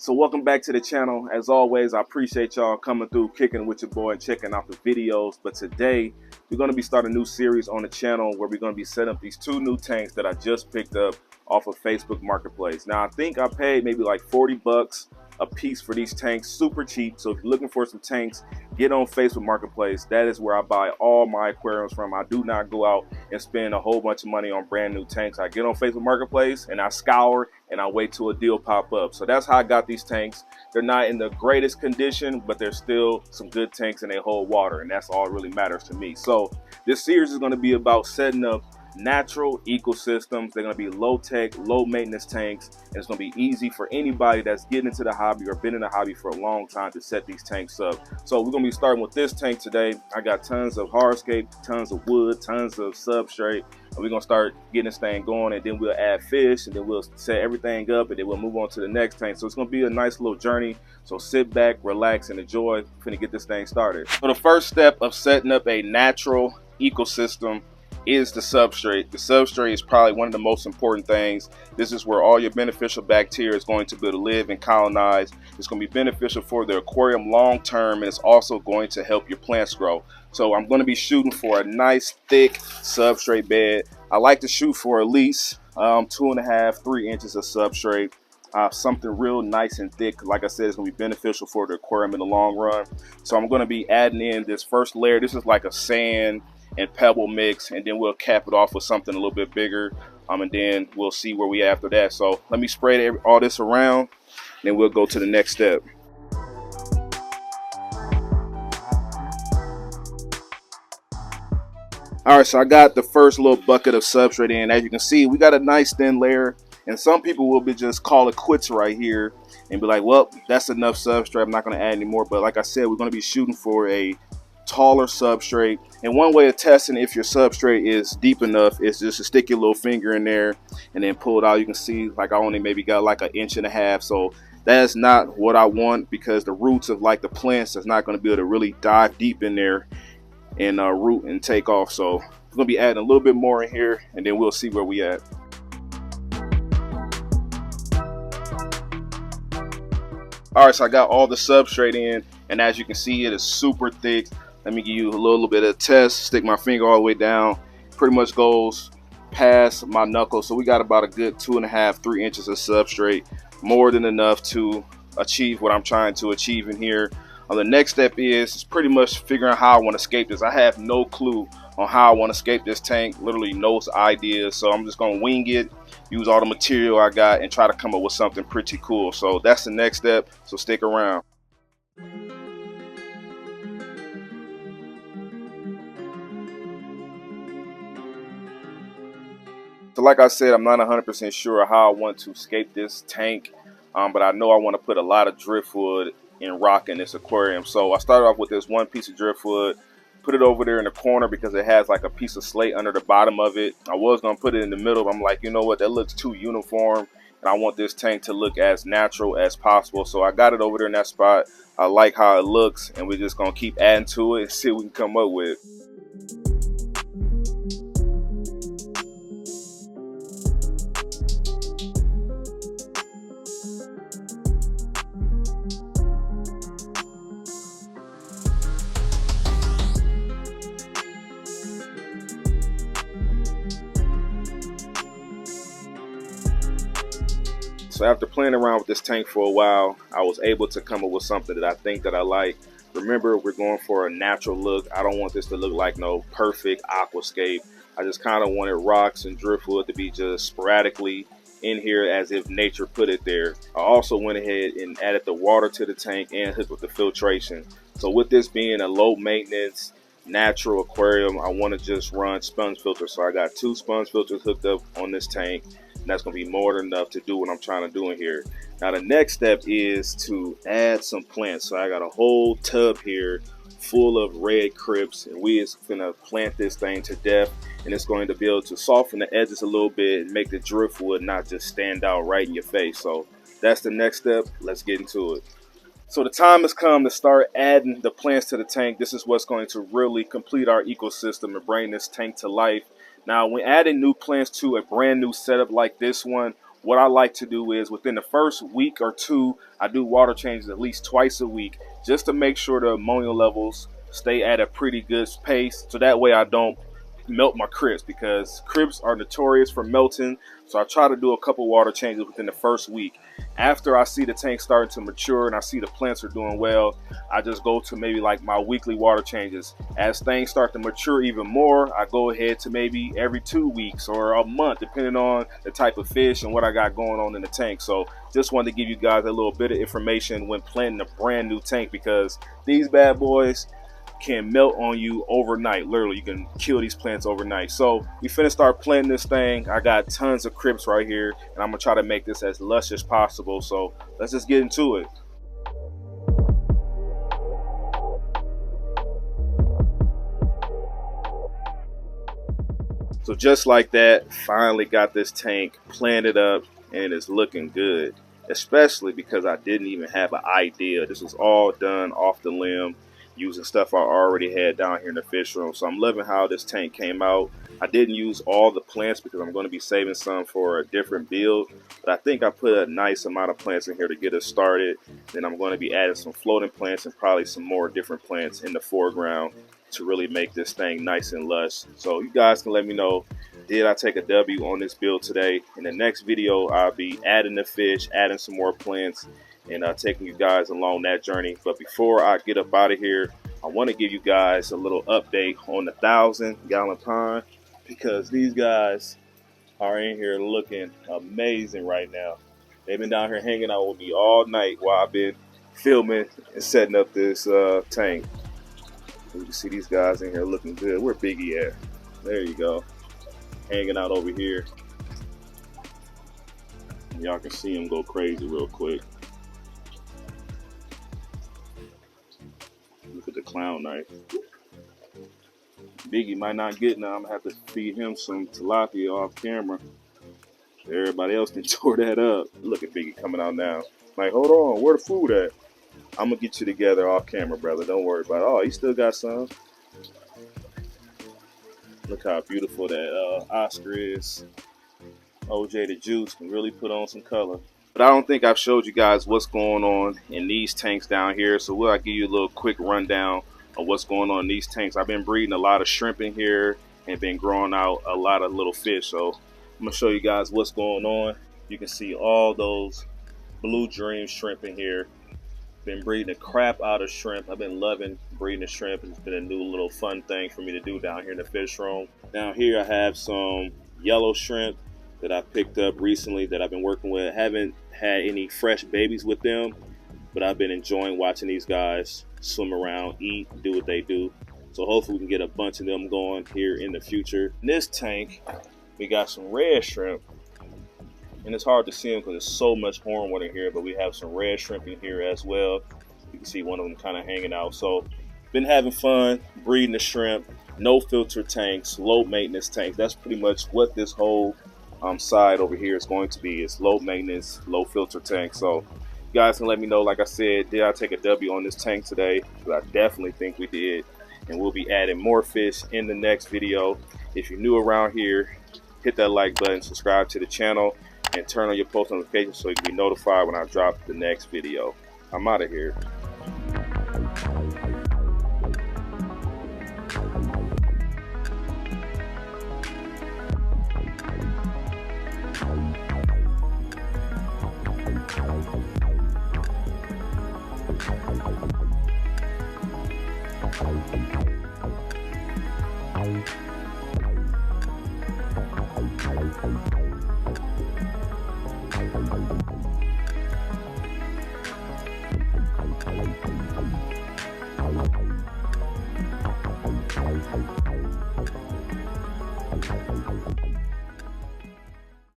So welcome back to the channel. As always, I appreciate y'all coming through, kicking with your boy, and checking out the videos. But today, we're going to be starting a new series on the channel where we're going to be setting up these two new tanks that I just picked up off of Facebook Marketplace. Now, I think I paid maybe like 40 bucks a piece for these tanks, super cheap. So if you're looking for some tanks, get on Facebook Marketplace. That is where I buy all my aquariums from. I do not go out and spend a whole bunch of money on brand new tanks. I get on Facebook Marketplace and I scour and I wait till a deal pop up. So that's how I got these tanks. They're not in the greatest condition, but they're still some good tanks and they hold water, and that's all that really matters to me. So this series is going to be about setting up natural ecosystems. They're going to be low tech, low maintenance tanks, and it's going to be easy for anybody that's getting into the hobby or been in the hobby for a long time to set these tanks up. So we're going to be starting with this tank today. I got tons of hardscape, tons of wood, tons of substrate, and we're going to start getting this thing going, and then we'll add fish, and then we'll set everything up, and then we'll move on to the next tank. So it's going to be a nice little journey. So sit back, relax, and enjoy. We're going to get this thing started. So the first step of setting up a natural ecosystem is the substrate. The substrate is probably one of the most important things. This is where all your beneficial bacteria is going to be able to live and colonize. It's going to be beneficial for the aquarium long term, and it's also going to help your plants grow. So I'm going to be shooting for a nice thick substrate bed. I like to shoot for at least 2.5 to 3 inches of substrate. Something real nice and thick. Like I said, it's going to be beneficial for the aquarium in the long run. So I'm going to be adding in this first layer. This is like a sand and pebble mix, and then we'll cap it off with something a little bit bigger, and then we'll see where we after that. So let me spray all this around, and then we'll go to the next step. All right, so I got the first little bucket of substrate in. As you can see, we got a nice thin layer, and some people will be just call it quits right here and be like, well, that's enough substrate, I'm not going to add any more. But like I said, we're going to be shooting for a taller substrate, and one way of testing if your substrate is deep enough is just to stick your little finger in there and then pull it out. You can see like I only maybe got like 1.5 inches, so that's not what I want, because the roots of like the plants is not going to be able to really dive deep in there and root and take off. So we're going to be adding a little bit more in here, and then we'll see where we at. All right, so I got all the substrate in, and as you can see, it is super thick. Let me give you a little bit of a test. Stick my finger all the way down. Pretty much goes past my knuckle. So we got about a good 2.5 to 3 inches of substrate, more than enough to achieve what I'm trying to achieve in here. The next step is pretty much figuring out how I want to scape this. I have no clue on how I want to scape this tank, literally no ideas. So I'm just going to wing it, use all the material I got, and try to come up with something pretty cool. So that's the next step, so stick around. So like I said, I'm not 100% sure how I want to scape this tank, but I know I want to put a lot of driftwood and rock in this aquarium. So I started off with this one piece of driftwood, put it over there in the corner because it has like a piece of slate under the bottom of it. I was going to put it in the middle, but I'm like, you know what, that looks too uniform, and I want this tank to look as natural as possible. So I got it over there in that spot. I like how it looks, and we're just going to keep adding to it and see what we can come up with. So after playing around with this tank for a while, I was able to come up with something that I think that I like. Remember, we're going for a natural look. I don't want this to look like no perfect aquascape. I just kind of wanted rocks and driftwood to be just sporadically in here as if nature put it there. I also went ahead and added the water to the tank and hooked with the filtration. So with this being a low maintenance natural aquarium, I want to just run sponge filters. So I got 2 sponge filters hooked up on this tank, and that's going to be more than enough to do what I'm trying to do in here. Now the next step is to add some plants. So I got a whole tub here full of red crypts, and we is gonna plant this thing to death, and it's going to be able to soften the edges a little bit and make the driftwood not just stand out right in your face. So that's the next step. Let's get into it. So the time has come to start adding the plants to the tank. This is what's going to really complete our ecosystem and bring this tank to life. Now, when adding new plants to a brand new setup like this one, what I like to do is within the first week or two, I do water changes at least twice a week just to make sure the ammonia levels stay at a pretty good pace. So that way I don't melt my crypts, because crypts are notorious for melting. So I try to do a couple water changes within the first week. After I see the tank starting to mature and I see the plants are doing well, I just go to maybe like my weekly water changes. As things start to mature even more, I go ahead to maybe every 2 weeks or a month, depending on the type of fish and what I got going on in the tank. So just wanted to give you guys a little bit of information when planting a brand new tank, because these bad boys can melt on you overnight. Literally, you can kill these plants overnight. So we finna start planting this thing. I got tons of crypts right here, and I'm gonna try to make this as lush as possible. So let's just get into it. So just like that, finally got this tank planted up, and it's looking good, especially because I didn't even have an idea. This was all done off the limb, using stuff I already had down here in the fish room. So I'm loving how this tank came out. I didn't use all the plants because I'm going to be saving some for a different build, but I think I put a nice amount of plants in here to get us started. Then I'm going to be adding some floating plants and probably some more different plants in the foreground to really make this thing nice and lush. So you guys can let me know, did I take a W on this build today? In the next video, I'll be adding the fish, adding some more plants, and taking you guys along that journey. But before I get up out of here, I want to give you guys a little update on the 1,000-gallon pond, because these guys are in here looking amazing right now. They've been down here hanging out with me all night while I've been filming and setting up this tank. You can see these guys in here looking good. Where Biggie at? There you go, hanging out over here. Y'all can see him go crazy real quick. Look at the clown knife. Biggie might not get now. I'm gonna have to feed him some tilapia off camera. Everybody else can tore that up. Look at Biggie coming out now. Like, hold on, where the food at? I'm gonna get you together off camera, brother. Don't worry about it. Oh, he still got some. Look how beautiful that Oscar is. OJ the Juice can really put on some color. But I don't think I've showed you guys what's going on in these tanks down here. So I'll give you a little quick rundown of what's going on in these tanks. I've been breeding a lot of shrimp in here and been growing out a lot of little fish. So I'm gonna show you guys what's going on. You can see all those blue dream shrimp in here. Been breeding the crap out of shrimp. I've been loving breeding the shrimp. It's been a new little fun thing for me to do down here in the fish room. Down here I have some yellow shrimp that I picked up recently that I've been working with. I haven't had any fresh babies with them, but I've been enjoying watching these guys swim around, eat, do what they do. So hopefully we can get a bunch of them going here in the future. In this tank, we got some red shrimp, and it's hard to see them because there's so much hornwood in here, but we have some red shrimp in here as well. You can see one of them kind of hanging out. So been having fun breeding the shrimp. No filter tanks, low maintenance tanks. That's pretty much what this whole side over here is going to be. It's low maintenance, low filter tank. So you guys can let me know, like I said, did I take a W on this tank today? Because I definitely think we did. And we'll be adding more fish in the next video. If you're new around here, hit that like button, subscribe to the channel, and turn on your post notifications so you can be notified when I drop the next video. I'm out of here.